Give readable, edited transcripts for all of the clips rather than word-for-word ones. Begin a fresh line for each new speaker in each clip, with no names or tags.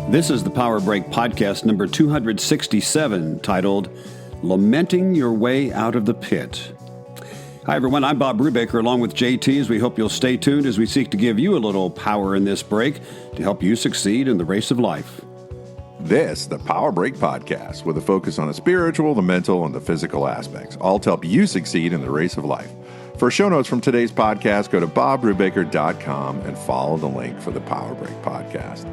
This is the Power Break podcast number 267, titled Lamenting Your Way Out of the Pit. Hi, everyone. I'm Bob Brubaker, along with JT, as we hope you'll stay tuned as we seek to give you a little power in this break to help you succeed in the race of life.
This, the Power Break podcast, with a focus on the spiritual, the mental, and the physical aspects, all to help you succeed in the race of life. For show notes from today's podcast, go to bobbrubaker.com and follow the link for the Power Break podcast.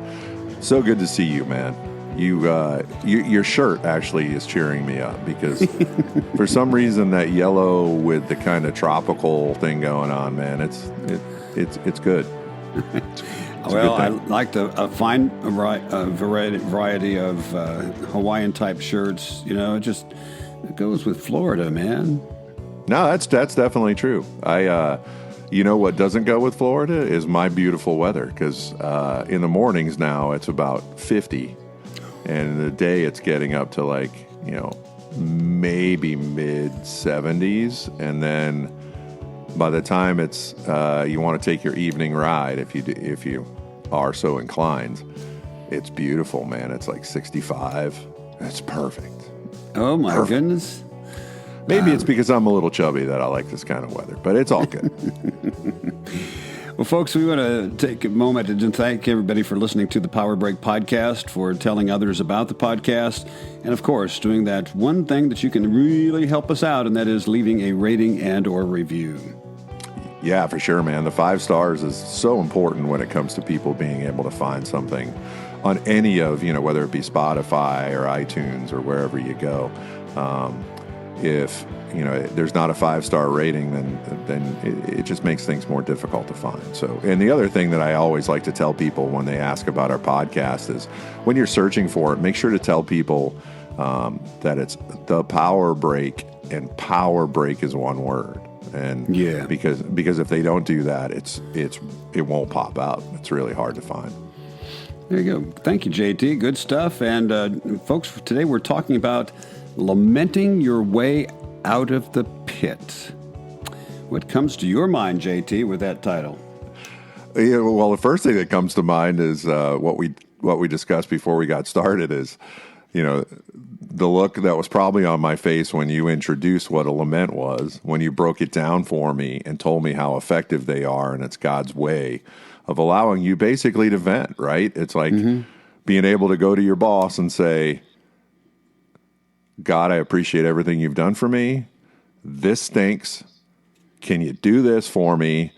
So good to see you, man. Your shirt actually is cheering me up because for some reason that yellow with the kind of tropical thing going on, man, it's good.
Well, I like a fine variety of Hawaiian type shirts. You know, it goes with Florida, man.
No, that's definitely true. You know what doesn't go with Florida is my beautiful weather, because in the mornings now it's about 50, and in the day it's getting up to maybe mid 70s, and then by the time it's you want to take your evening ride, if you are so inclined, it's beautiful, man. It's like 65. It's perfect.
Oh my goodness.
Maybe it's because I'm a little chubby that I like this kind of weather, but it's all good.
Well, folks, we want to take a moment to thank everybody for listening to the Power Break podcast, for telling others about the podcast, and, of course, doing that one thing that you can really help us out, and that is leaving a rating and or review.
Yeah, for sure, man. The 5 stars is so important when it comes to people being able to find something on any of, whether it be Spotify or iTunes or wherever you go. If there's not a 5-star rating, then it just makes things more difficult to find. So, and the other thing that I always like to tell people when they ask about our podcast is, when you're searching for it, make sure to tell people that it's the Power Break, and Power Break is one word. And
yeah,
because if they don't do that, it won't pop out. It's really hard to find.
There you go. Thank you, JT. Good stuff. And folks, today we're talking about lamenting your way out of the pit. What comes to your mind, JT, with that title?
Yeah, well, the first thing that comes to mind is what we discussed before we got started is, the look that was probably on my face when you introduced what a lament was, when you broke it down for me and told me how effective they are, and it's God's way of allowing you basically to vent, right? It's like being able to go to your boss and say, God, I appreciate everything you've done for me. This stinks. Can you do this for me?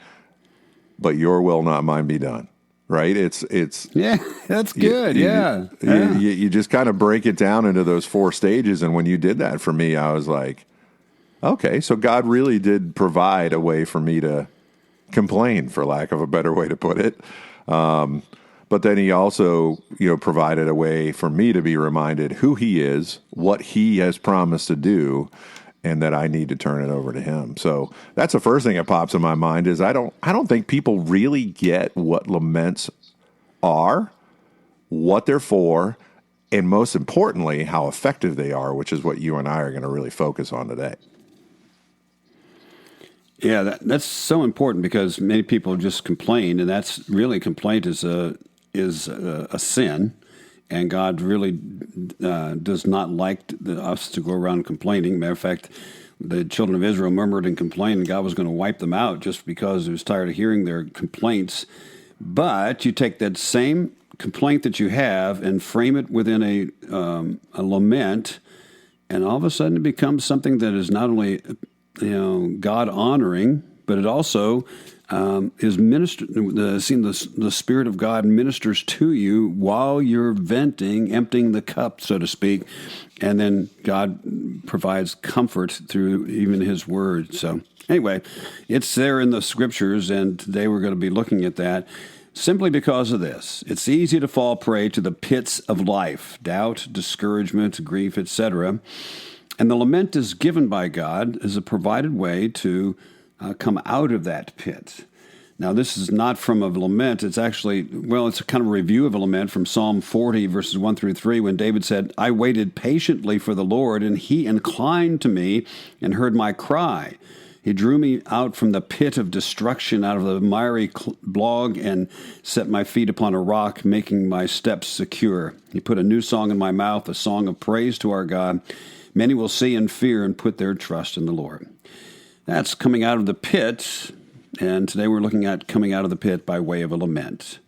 But your will, not mine, be done. Right? It's
yeah, that's good.
You just kind of break it down into those 4 stages. And when you did that for me, I was like, okay, so God really did provide a way for me to complain, for lack of a better way to put it. But then he also, provided a way for me to be reminded who he is, what he has promised to do, and that I need to turn it over to him. So that's the first thing that pops in my mind is I don't think people really get what laments are, what they're for, and most importantly, how effective they are, which is what you and I are going to really focus on today.
Yeah, that's so important, because many people just complain, and that's really, complaint is a sin, and God really does not like us to go around complaining. Matter of fact, the children of Israel murmured and complained, and God was going to wipe them out just because he was tired of hearing their complaints. But you take that same complaint that you have and frame it within a lament, and all of a sudden it becomes something that is not only God honoring, but it also is the Spirit of God ministers to you while you're venting, emptying the cup, so to speak, and then God provides comfort through even His Word. So anyway, it's there in the Scriptures, and today we're going to be looking at that simply because of this. It's easy to fall prey to the pits of life: doubt, discouragement, grief, etc. And the lament is given by God as a provided way to come out of that pit. Now, this is not from a lament. It's actually, it's a kind of review of a lament from Psalm 40, verses 1 through 3, when David said, I waited patiently for the Lord, and he inclined to me and heard my cry. He drew me out from the pit of destruction, out of the miry bog, and set my feet upon a rock, making my steps secure. He put a new song in my mouth, a song of praise to our God. Many will see and fear and put their trust in the Lord. That's coming out of the pit, and today we're looking at coming out of the pit by way of a lament.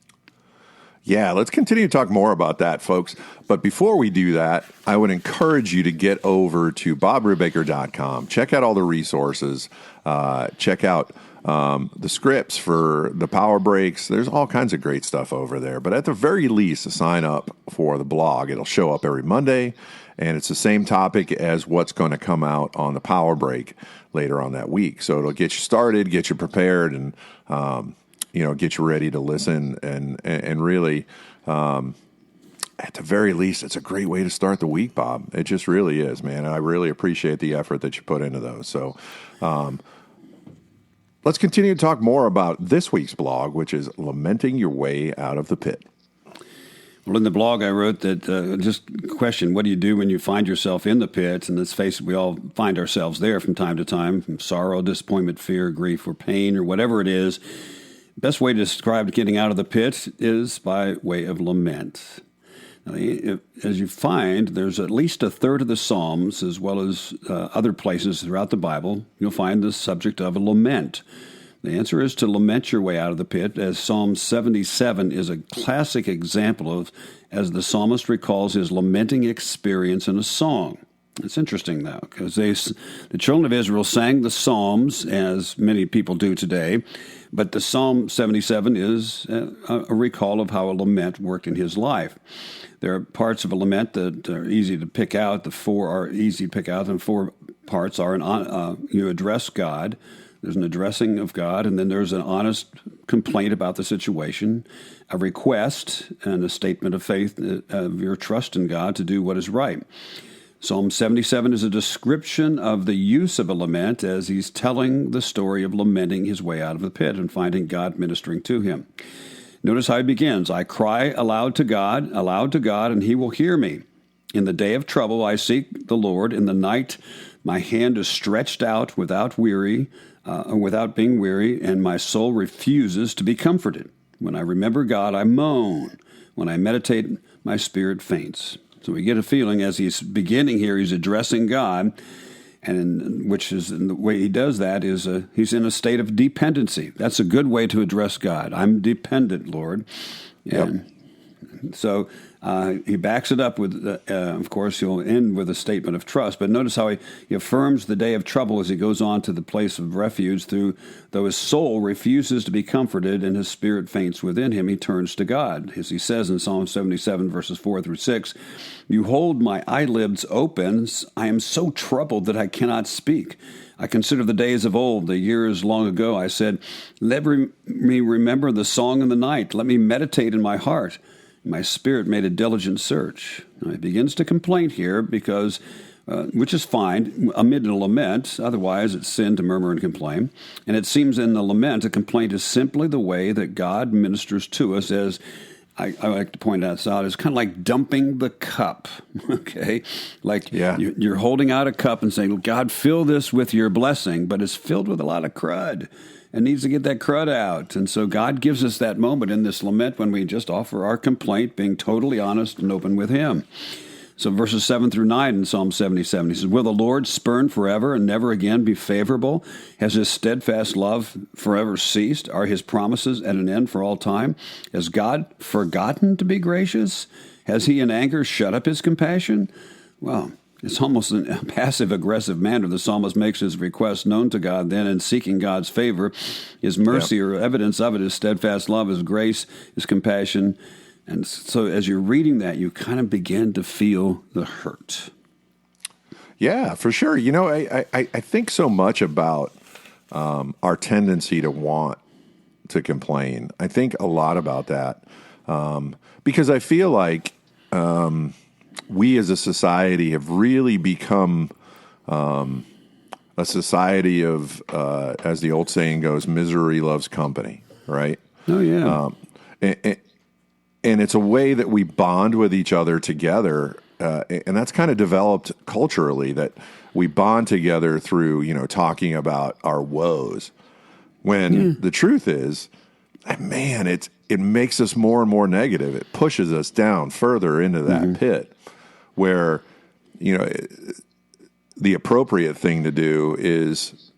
Yeah, let's continue to talk more about that, folks. But before we do that, I would encourage you to get over to bobrubaker.com. Check out all the resources. Check out the scripts for the power breaks. There's all kinds of great stuff over there. But at the very least, sign up for the blog. It'll show up every Monday, and it's the same topic as what's going to come out on the power break later on that week. So it'll get you started, get you prepared, and get you ready to listen, and really, at the very least, it's a great way to start the week, Bob. It just really is, man. And I really appreciate the effort that you put into those. So let's continue to talk more about this week's blog, which is Lamenting Your Way Out of the Pit.
Well, in the blog, I wrote that just question, what do you do when you find yourself in the pit? And let's face it, we all find ourselves there from time to time, from sorrow, disappointment, fear, grief, or pain, or whatever it is. Best way to describe getting out of the pit is by way of lament. Now, as you find, there's at least a third of the Psalms, as well as other places throughout the Bible, you'll find the subject of a lament. The answer is to lament your way out of the pit, as Psalm 77 is a classic example of, as the psalmist recalls his lamenting experience in a song. It's interesting, though, because the children of Israel sang the Psalms, as many people do today, but the Psalm 77 is a recall of how a lament worked in his life. There are parts of a lament that are easy to pick out. The four are easy to pick out, and four parts are you address God. There's an addressing of God, and then there's an honest complaint about the situation, a request, and a statement of faith of your trust in God to do what is right. Psalm 77 is a description of the use of a lament as he's telling the story of lamenting his way out of the pit and finding God ministering to him. Notice how he begins. I cry aloud to God, and he will hear me. In the day of trouble I seek the Lord. In the night my hand is stretched out without being weary, and my soul refuses to be comforted. When I remember God, I moan. When I meditate, my spirit faints. So we get a feeling as he's beginning here, he's addressing God, and the way he does that is he's in a state of dependency. That's a good way to address God. I'm dependent, Lord. And so he backs it up with, of course, he'll end with a statement of trust. But notice how he affirms the day of trouble as he goes on to the place of refuge. Though his soul refuses to be comforted and his spirit faints within him, he turns to God. As he says in Psalm 77, verses 4 through 6, you hold my eyelids open. I am so troubled that I cannot speak. I consider the days of old, the years long ago. I said, let me remember the song in the night. Let me meditate in my heart. My spirit made a diligent search. Now, he begins to complain here because, which is fine, amid a lament. Otherwise, it's sin to murmur and complain. And it seems in the lament, a complaint is simply the way that God ministers to us, as I like to point out, it's kind of like dumping the cup, okay? Like you're holding out a cup and saying, God, fill this with your blessing, but it's filled with a lot of crud and needs to get that crud out. And so God gives us that moment in this lament when we just offer our complaint, being totally honest and open with him. So verses 7 through 9 in Psalm 77, he says, will the Lord spurn forever and never again be favorable? Has his steadfast love forever ceased? Are his promises at an end for all time? Has God forgotten to be gracious? Has he in anger shut up his compassion? Well, it's almost in a passive-aggressive manner. The psalmist makes his request known to God then, in seeking God's favor, his mercy or evidence of it, his steadfast love, his grace, his compassion. And so as you're reading that, you kind of begin to feel the hurt.
Yeah, for sure. You know, I think so much about our tendency to want to complain. I think a lot about that because I feel like we as a society have really become a society of, as the old saying goes, misery loves company, right?
Oh, yeah.
And it's a way that we bond with each other together and that's kind of developed culturally, that we bond together through, talking about our woes. When the truth is, man, it makes us more and more negative. It pushes us down further into that pit where, the appropriate thing to do is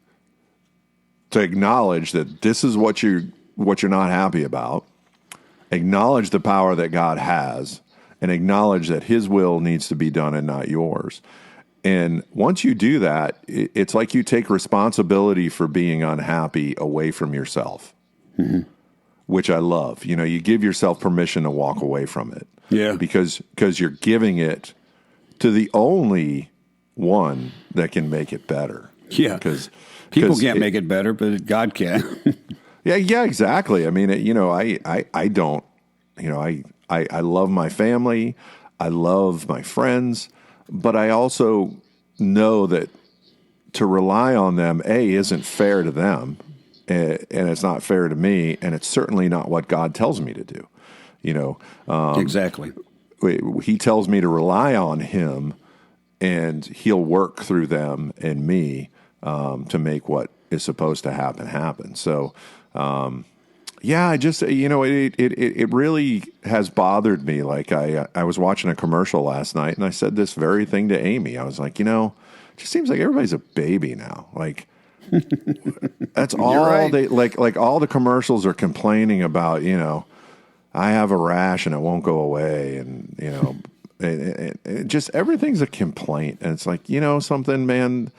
to acknowledge that this is what you're not happy about, acknowledge the power that God has, and acknowledge that his will needs to be done and not yours. And once you do that, it's like you take responsibility for being unhappy away from yourself, which I love. You give yourself permission to walk away from it.
Yeah.
Because you're giving it to the only one that can make it better.
Yeah. Because people can't make it better, but God can.
Yeah, exactly. I mean, I don't, I love my family. I love my friends, but I also know that to rely on them, isn't fair to them, and it's not fair to me, and it's certainly not what God tells me to do.
Exactly.
He tells me to rely on him, and he'll work through them and me to make what is supposed to happen. So, I just, it really has bothered me. Like I was watching a commercial last night, and I said this very thing to Amy. I was like, it just seems like everybody's a baby now. Like that's all
right.
they like all the commercials are complaining about, I have a rash and it won't go away. And, and just everything's a complaint. And it's like, something, man,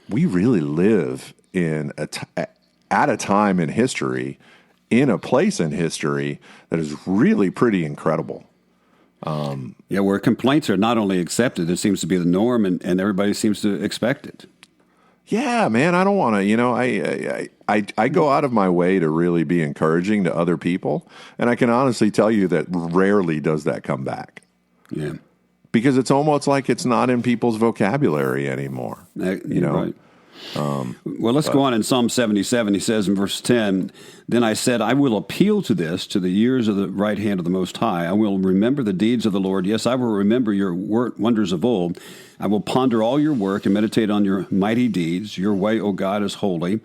we really live in at a time in history, in a place in history that is really pretty incredible.
Where complaints are not only accepted, it seems to be the norm, and everybody seems to expect it.
Yeah, man, I don't want to, I go out of my way to really be encouraging to other people, and I can honestly tell you that rarely does that come back.
Yeah.
Because it's almost like it's not in people's vocabulary anymore.
Right. Well, let's go on in Psalm 77. He says in verse 10, "Then I said, I will appeal to the years of the right hand of the Most High. I will remember the deeds of the Lord. Yes, I will remember your wonders of old. I will ponder all your work and meditate on your mighty deeds. Your way, O God, is holy.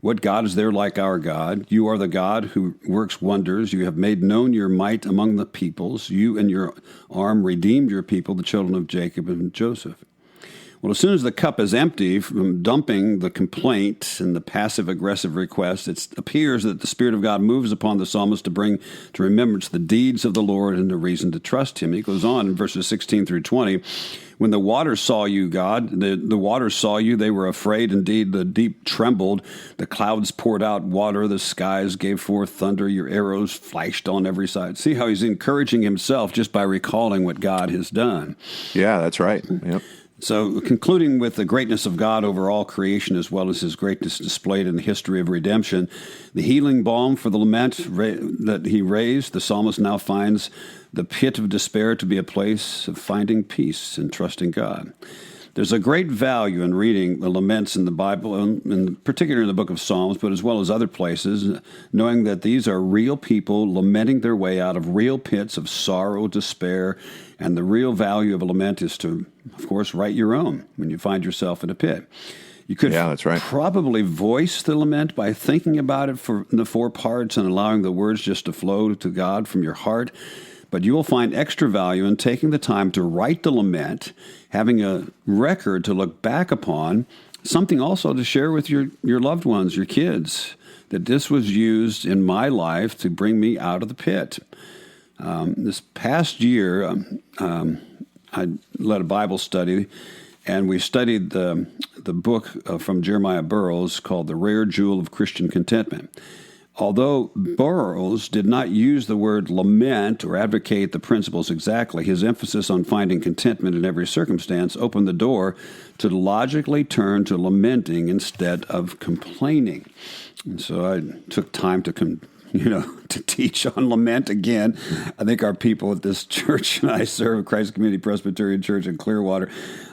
What God is there like our God? You are the God who works wonders. You have made known your might among the peoples. You and your arm redeemed your people, the children of Jacob and Joseph." Well, as soon as the cup is empty from dumping the complaint and the passive-aggressive request, it appears that the Spirit of God moves upon the psalmist to bring to remembrance the deeds of the Lord and the reason to trust him. He goes on in verses 16 through 20, "When the waters saw you, God, the waters saw you, they were afraid. Indeed, the deep trembled. The clouds poured out water. The skies gave forth thunder. Your arrows flashed on every side." See how he's encouraging himself just by recalling what God has done.
Yeah, that's right. Yep.
So, concluding with the greatness of God over all creation, as well as his greatness displayed in the history of redemption, the healing balm for the lament that he raised, the psalmist now finds the pit of despair to be a place of finding peace and trusting God. There's a great value in reading the laments in the Bible, and particularly in the book of Psalms, but as well as other places, knowing that these are real people lamenting their way out of real pits of sorrow, despair, and the real value of a lament is to, of course, write your own when you find yourself in a pit. You could
that's right.
probably voice the lament by thinking about it in the four parts and allowing the words just to flow to God from your heart. But you will find extra value in taking the time to write the lament, having a record to look back upon, something also to share with your loved ones, your kids, that this was used in my life to bring me out of the pit. This past year, I led a Bible study, and we studied the book from Jeremiah Burroughs called The Rare Jewel of Christian Contentment. Although Burroughs did not use the word lament or advocate the principles exactly, his emphasis on finding contentment in every circumstance opened the door to logically turn to lamenting instead of complaining. And so I took time to to teach on lament again. I think our people at this church I serve, Christ Community Presbyterian Church in Clearwater,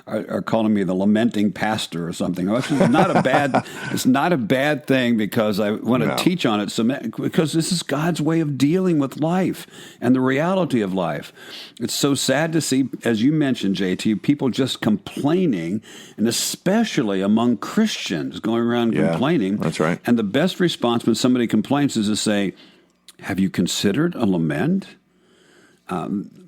are calling me the lamenting pastor or something. Which is not a bad. It's not a bad thing because I want to teach on it. Because this is God's way of dealing with life and the reality of life. It's so sad to see, as you mentioned, JT, people just complaining, and especially among Christians going around complaining.
That's right.
And the best response when somebody complains is to say, "Have you considered a lament?"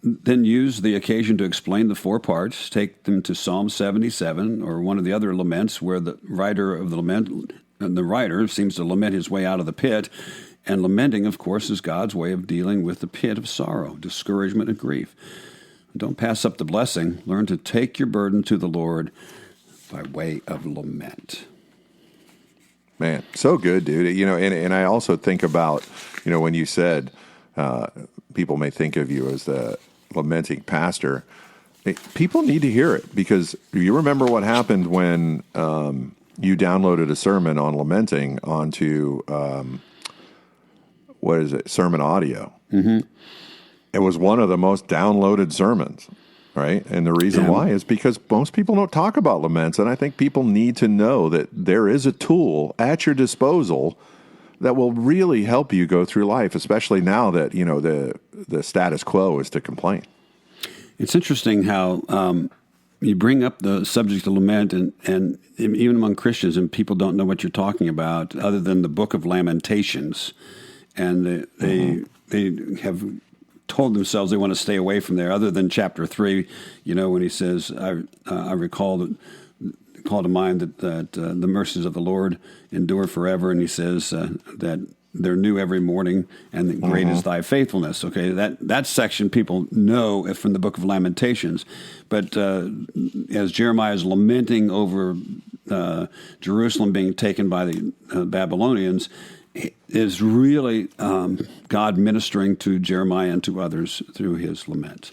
Then use the occasion to explain the 4 parts. Take them to Psalm 77 or one of the other laments where the writer of the lament, the writer seems to lament his way out of the pit. And lamenting, of course, is God's way of dealing with the pit of sorrow, discouragement, and grief. Don't pass up the blessing. Learn to take your burden to the Lord by way of lament.
Man, so good, dude. And I also think about, when you said people may think of you as the lamenting pastor. People need to hear it, because you remember what happened when you downloaded a sermon on lamenting onto, Sermon Audio. Mm-hmm. It was one of the most downloaded sermons, right? And the reason why is because most people don't talk about laments, and I think people need to know that there is a tool at your disposal that will really help you go through life, especially now that, the status quo is to complain.
It's interesting how you bring up the subject of lament, and even among Christians, and people don't know what you're talking about other than the book of Lamentations. And they have told themselves they want to stay away from there, other than chapter 3, when he says, I recall call to mind that the mercies of the Lord endure forever, and he says that they're new every morning, and great is thy faithfulness. Okay, that section people know from the book of Lamentations, but as Jeremiah is lamenting over Jerusalem being taken by the Babylonians, is really God ministering to Jeremiah and to others through his lament.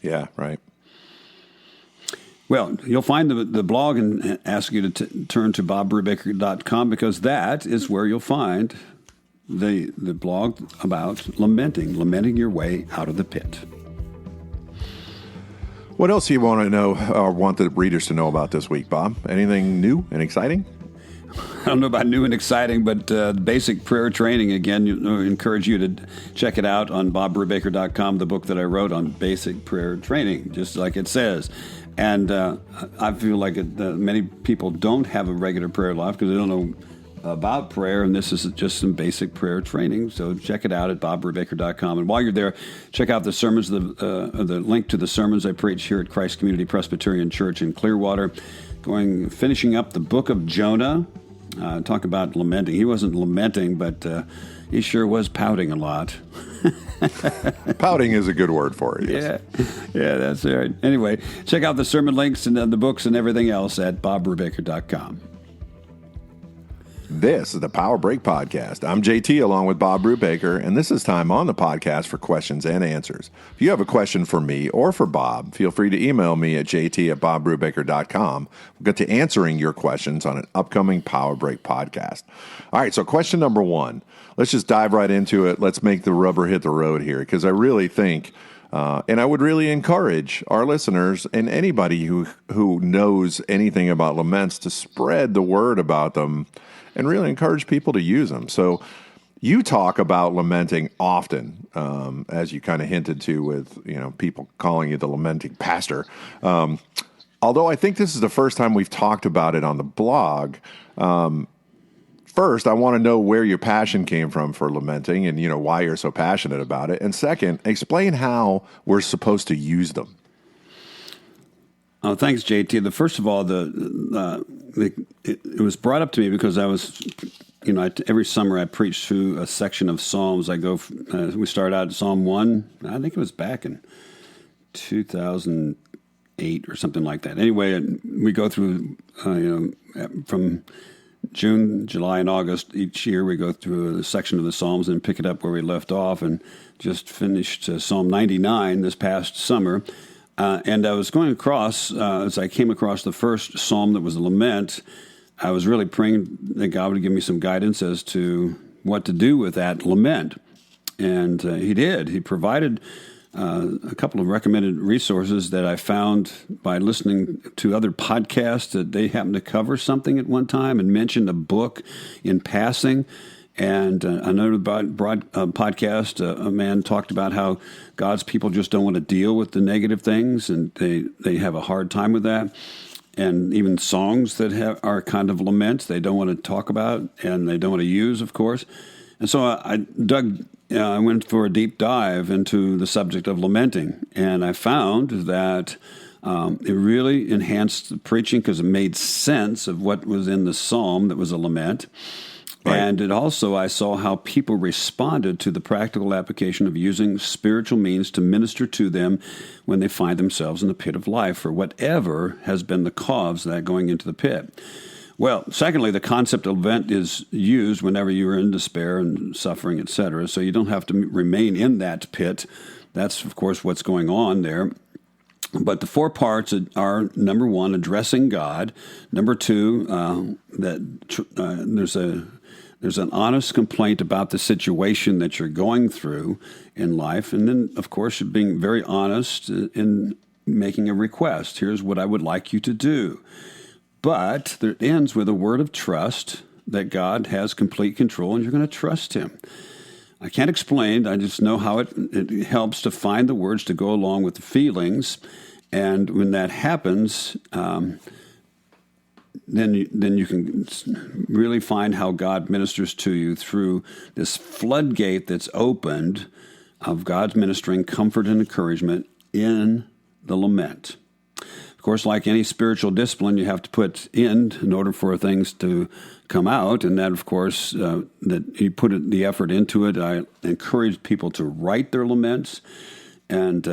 Yeah, right.
Well, you'll find the blog and ask you to turn to bobbrubaker.com, because that is where you'll find the blog about lamenting your way out of the pit.
What else do you want to know or want the readers to know about this week, Bob? Anything new and exciting?
I don't know about new and exciting, but basic prayer training, again, I encourage you to check it out on bobbrubaker.com, the book that I wrote on basic prayer training, just like it says. And I feel like many people don't have a regular prayer life because they don't know about prayer, and this is just some basic prayer training. So check it out at bobbrubaker.com. And while you're there, check out the sermons, the link to the sermons I preach here at Christ Community Presbyterian Church in Clearwater, finishing up the book of Jonah. Talk about lamenting. He wasn't lamenting, but he sure was pouting a lot.
Pouting is a good word for it. Yes.
Yeah, that's right. Anyway, check out the sermon links and the books and everything else at bobbrubaker.com.
This is the Power Break Podcast. I'm JT along with Bob Brubaker, and this is time on the podcast for questions and answers. If you have a question for me or for Bob, feel free to email me at jt@bobbrubaker.com. We'll get to answering your questions on an upcoming Power Break podcast. All right, so question number 1. Let's just dive right into it. Let's make the rubber hit the road here, because I really think, and I would really encourage our listeners and anybody who knows anything about laments to spread the word about them and really encourage people to use them. So you talk about lamenting often, as you kind of hinted to with people calling you the lamenting pastor. Although I think this is the first time we've talked about it on the blog. First, I want to know where your passion came from for lamenting and why you're so passionate about it. And second, explain how we're supposed to use them.
Oh, thanks, JT. First of all, it was brought up to me because I was, every summer I preach through a section of Psalms. We start out at Psalm 1. I think it was back in 2008 or something like that. Anyway, we go through, from June, July, and August each year. We go through a section of the Psalms and pick it up where we left off, and just finished Psalm 99 this past summer. And I was going across, as I came across the first psalm that was a lament, I was really praying that God would give me some guidance as to what to do with that lament. And he did. He provided a couple of recommended resources that I found by listening to other podcasts that they happened to cover something at one time and mentioned a book in passing. And another podcast, a man talked about how God's people just don't want to deal with the negative things, and they have a hard time with that. And even songs that are kind of laments, they don't want to talk about, and they don't want to use, of course. And so I went for a deep dive into the subject of lamenting, and I found that it really enhanced the preaching because it made sense of what was in the psalm that was a lament. Right. And it also, I saw how people responded to the practical application of using spiritual means to minister to them when they find themselves in the pit of life, or whatever has been the cause of that going into the pit. Well, secondly, the concept of lament is used whenever you are in despair and suffering, etc. So you don't have to remain in that pit. That's, of course, what's going on there. But the four parts are, number one, addressing God. Number two, there's an honest complaint about the situation that you're going through in life. And then, of course, you're being very honest in making a request. Here's what I would like you to do. But it ends with a word of trust that God has complete control and you're going to trust him. I can't explain. I just know how it helps to find the words to go along with the feelings. And when that happens, then you can really find how God ministers to you through this floodgate that's opened of God's ministering comfort and encouragement in the lament. Of course, like any spiritual discipline, you have to put in order for things to come out, and that, of course, that you put the effort into it. I encourage people to write their laments and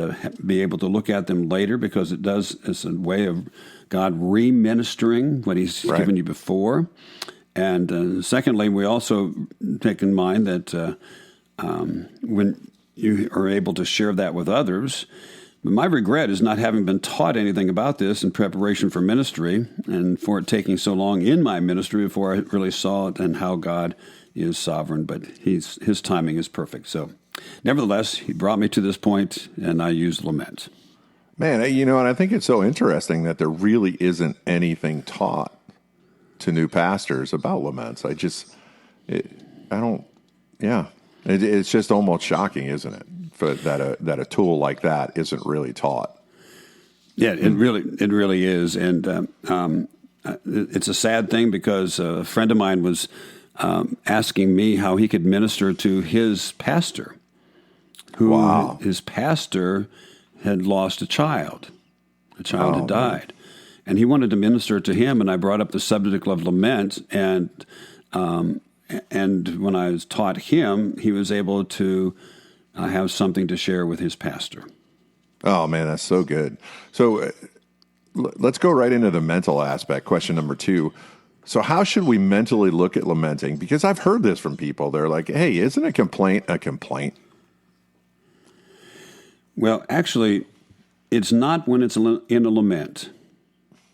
be able to look at them later, because it's a way of God re-ministering what he's given you before. And secondly, we also take in mind that when you are able to share that with others. But my regret is not having been taught anything about this in preparation for ministry, and for it taking so long in my ministry before I really saw it and how God is sovereign. But his timing is perfect. So nevertheless, he brought me to this point, and I used lament.
Man, and I think it's so interesting that there really isn't anything taught to new pastors about laments. It's just almost shocking, isn't it? That a tool like that isn't really taught.
Yeah, it really is, and it's a sad thing, because a friend of mine was asking me how he could minister to his pastor, his pastor had lost a child. The child had died, and he wanted to minister to him. And I brought up the subject of lament, and when I was taught him, he was able to have something to share with his pastor.
Oh, man, that's so good. So let's go right into the mental aspect. Question number 2. So how should we mentally look at lamenting? Because I've heard this from people. They're like, hey, isn't a complaint a complaint?
Well, actually, it's not when it's in a lament.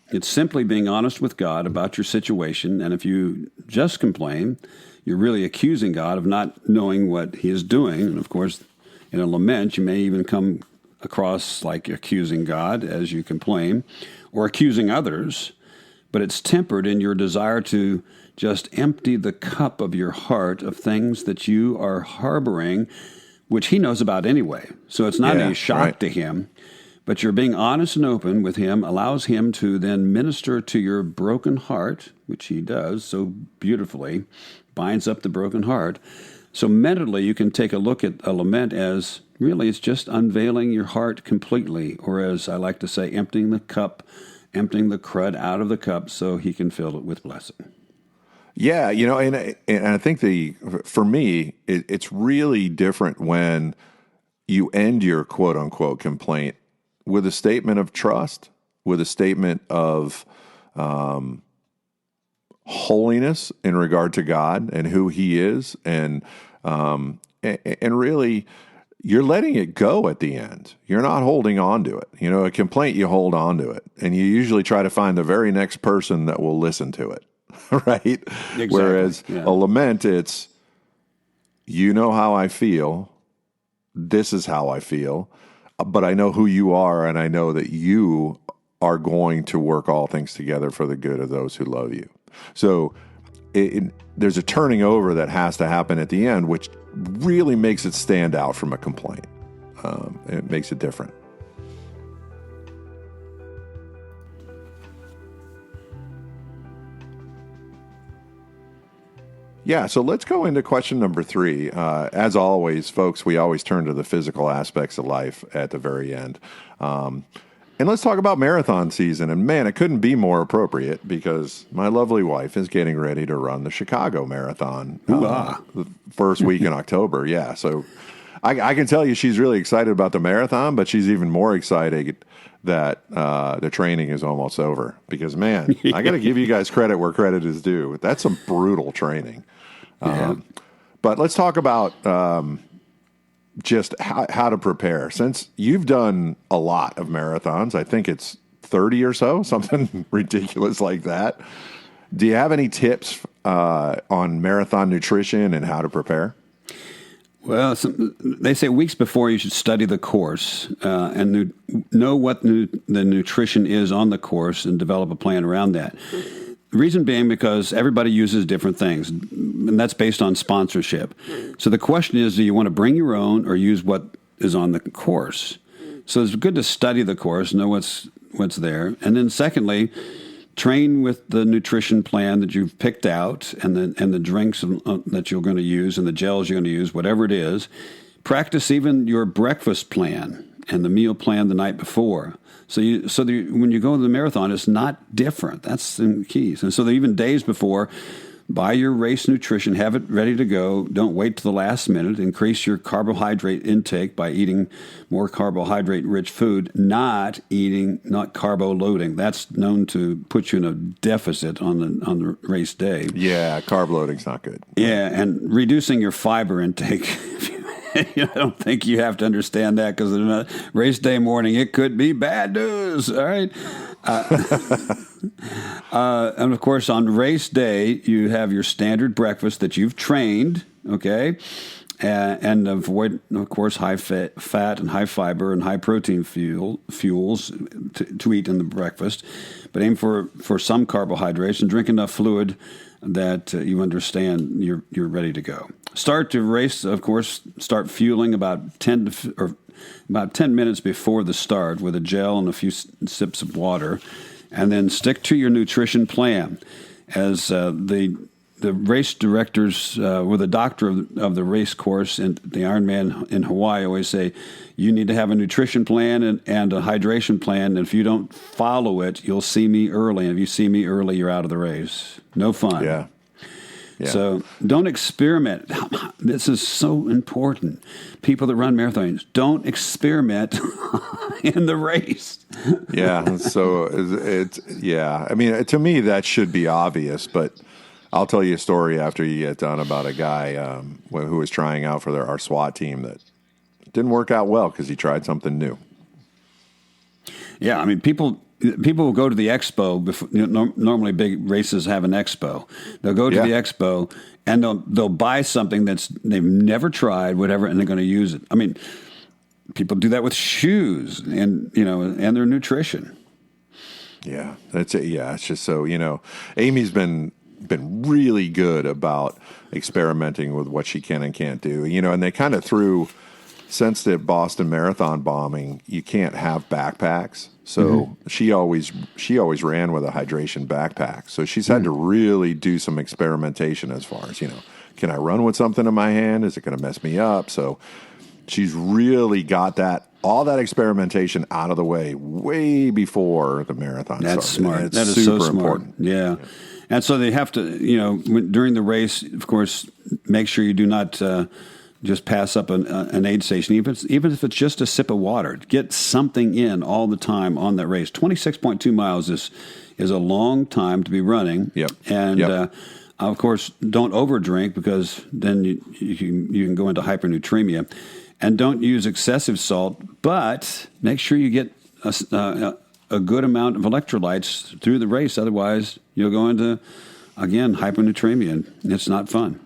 It's simply being honest with God about your situation. And if you just complain, you're really accusing God of not knowing what he is doing. And of course, in a lament, you may even come across like accusing God as you complain, or accusing others. But it's tempered in your desire to just empty the cup of your heart of things that you are harboring, which he knows about anyway. So it's not a shock to him. But you're being honest and open with him allows him to then minister to your broken heart, which he does so beautifully, binds up the broken heart. So mentally, you can take a look at a lament as really it's just unveiling your heart completely, or as I like to say, emptying the cup, emptying the crud out of the cup so he can fill it with blessing.
Yeah, and I think for me, it's really different when you end your quote-unquote complaint with a statement of trust, with a statement of holiness in regard to God and who he is, and really you're letting it go at the end. You're not holding on to it. A complaint, you hold on to it, and you usually try to find the very next person that will listen to it, right? Exactly. Whereas a lament, it's, how I feel, this is how I feel, but I know who you are, and I know that you are going to work all things together for the good of those who love you. So there's a turning over that has to happen at the end, which really makes it stand out from a complaint. It makes it different. Yeah, so let's go into question number 3. As always, folks, we always turn to the physical aspects of life at the very end. And let's talk about marathon season. And man, it couldn't be more appropriate because my lovely wife is getting ready to run the Chicago Marathon the first week in October. Yeah, so I can tell you she's really excited about the marathon, but she's even more excited that the training is almost over because, man, I got to give you guys credit where credit is due. That's some brutal training. But let's talk about just how to prepare. Since you've done a lot of marathons, I think it's 30 or so, something ridiculous like that. Do you have any tips on marathon nutrition and how to prepare?
Well, they say weeks before you should study the course and know what the nutrition is on the course and develop a plan around that. The reason being because everybody uses different things, and that's based on sponsorship. So the question is, do you want to bring your own or use what is on the course? So it's good to study the course, know what's there. And then secondly, train with the nutrition plan that you've picked out and the drinks that you're going to use and the gels you're going to use, whatever it is. Practice even your breakfast plan and the meal plan the night before. So when you go to the marathon, it's not different. That's the keys. And so even days before, buy your race nutrition, have it ready to go. Don't wait to the last minute. Increase your carbohydrate intake by eating more carbohydrate-rich food, not carbo loading. That's known to put you in a deficit on the race day.
Yeah, carb loading's not good.
Yeah, and reducing your fiber intake. I don't think you have to understand that because race day morning, it could be bad news. All right. And of course, on race day, you have your standard breakfast that you've trained, okay? And avoid, of course, high fat and high fiber and high protein fuels to eat in the breakfast. But aim for some carbohydrates and drink enough fluid that you understand you're ready to go. Start to race, of course, start fueling about 10 minutes before the start with a gel and a few sips of water, and then stick to your nutrition plan. As the race directors or the doctor of the race course and the Ironman in Hawaii always say, you need to have a nutrition plan and a hydration plan, and if you don't follow it, you'll see me early, and if you see me early, you're out of the race. No fun.
Yeah.
So don't experiment. This is so important. People that run marathons, don't experiment in the race.
Yeah. So I mean, to me, that should be obvious, but I'll tell you a story after you get done about a guy who was trying out for our SWAT team that didn't work out well because he tried something new.
Yeah. I mean, people will go to the expo. Before, normally, big races have an expo. They'll go to the expo and they'll buy something they've never tried, whatever, and they're going to use it. I mean, people do that with shoes and and their nutrition.
Yeah, that's it. Yeah, it's just so Amy's been really good about experimenting with what she can and can't do. And they kind of since the Boston Marathon bombing, you can't have backpacks. So she always ran with a hydration backpack. So she's had to really do some experimentation as far as, can I run with something in my hand? Is it going to mess me up? So she's really got all that experimentation out of the way before the marathon started.
That's smart. That is
super
so smart.
Important.
Yeah. And so they have to, during the race, of course, make sure you do not just pass up an aid station, even if it's just a sip of water. Get something in all the time on that race. 26.2 miles is a long time to be running.
Yep.
And of course, don't overdrink because then you can go into hypernatremia. And don't use excessive salt, but make sure you get a good amount of electrolytes through the race. Otherwise, you'll go into, again, hypernatremia, and it's not fun.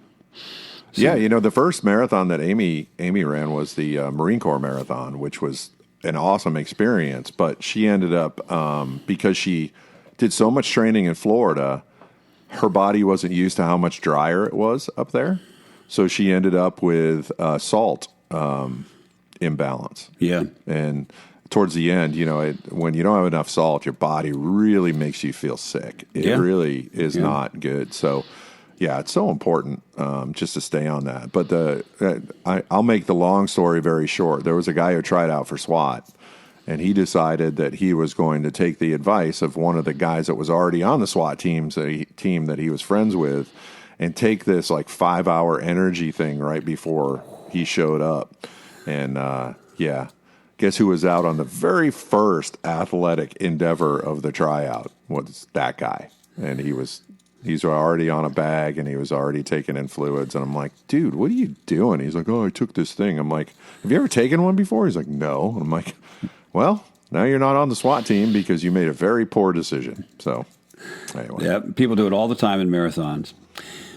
Yeah, the first marathon that Amy ran was the Marine Corps Marathon, which was an awesome experience. But she ended up, because she did so much training in Florida, her body wasn't used to how much drier it was up there. So she ended up with salt imbalance.
Yeah.
And towards the end, when you don't have enough salt, your body really makes you feel sick. It really is not good. So, yeah, it's so important just to stay on that. But I'll make the long story very short. There was a guy who tried out for SWAT, and he decided that he was going to take the advice of one of the guys that was already on the SWAT team that he was friends with, and take this 5-hour energy thing right before he showed up. And guess who was out on the very first athletic endeavor of the tryout? Was that guy. And he's already on a bag, and he was already taking in fluids. And I'm like, dude, what are you doing? He's like, oh, I took this thing. I'm like, have you ever taken one before? He's like, no. I'm like, well, now you're not on the SWAT team because you made a very poor decision. So anyway.
Yeah, people do it all the time in marathons.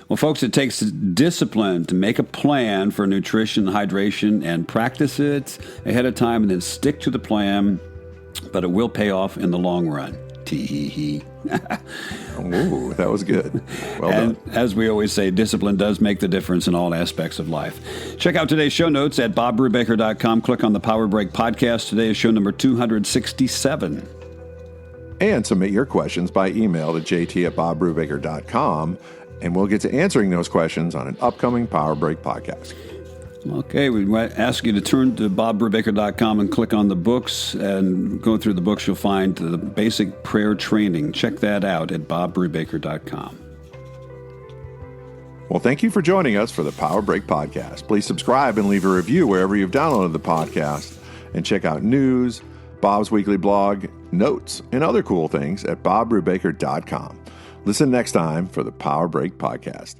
Well, folks, it takes discipline to make a plan for nutrition, hydration, and practice it ahead of time and then stick to the plan, but it will pay off in the long run. Tee-hee-hee.
Ooh, that was good. Well
and
done.
as we always say, discipline does make the difference in all aspects of life. Check out today's show notes at bobbrubaker.com. Click on the Power Break podcast. Today is show number 267.
And submit your questions by email to jt@bobbrubaker.com, and we'll get to answering those questions on an upcoming Power Break podcast.
Okay, we might ask you to turn to bobbrubaker.com and click on the books, and go through the books, you'll find the basic prayer training. Check that out at bobbrubaker.com.
Well, thank you for joining us for the Power Break podcast. Please subscribe and leave a review wherever you've downloaded the podcast, and check out news, Bob's weekly blog, notes, and other cool things at bobbrubaker.com. Listen next time for the Power Break podcast.